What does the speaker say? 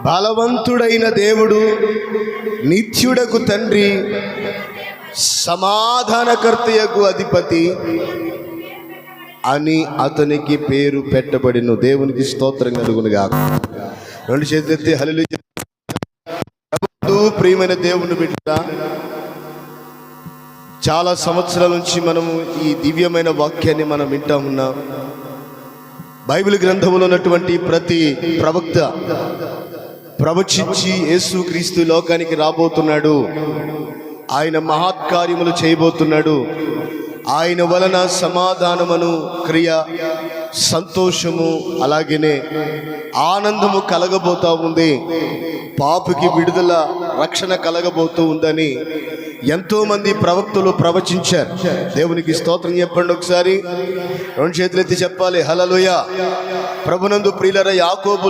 బలవంతుడైన దేవుడు, నిత్యుడకు తండ్రి, సమాధానకర్తయకు అధిపతి అని అతనికి పేరు పెట్టబడిను. దేవునికి స్తోత్రం కలుగునుగాక. రెండు చేతులెత్తి హల్లెలూయా. ప్రియమైన దేవుని బిడ్డ, చాలా సంవత్సరాల నుంచి మనము ఈ దివ్యమైన వాక్యాన్ని మనం వింటా ఉన్నాం. బైబిల్ గ్రంథంలో ఉన్నటువంటి ప్రతి ప్రవక్త ప్రవచించి యేసుక్రీస్తు లోకానికి రాబోతున్నాడు, ఆయన మహత్కార్యములు చేయబోతున్నాడు, ఆయన వలన సమాధానమును, క్రియ, సంతోషము, అలాగనే ఆనందము కలగబోతా ఉంది, పాపికి విడుదల, రక్షణ కలగబోతూ ఉందని ఎంతో మంది ప్రవక్తలు ప్రవచించారు. దేవునికి స్తోత్రం చెప్పండి. ఒకసారి రెండు చేతులెత్తి చెప్పాలి హల్లెలూయా. ప్రభునందు ప్రియులరా, యాకోబు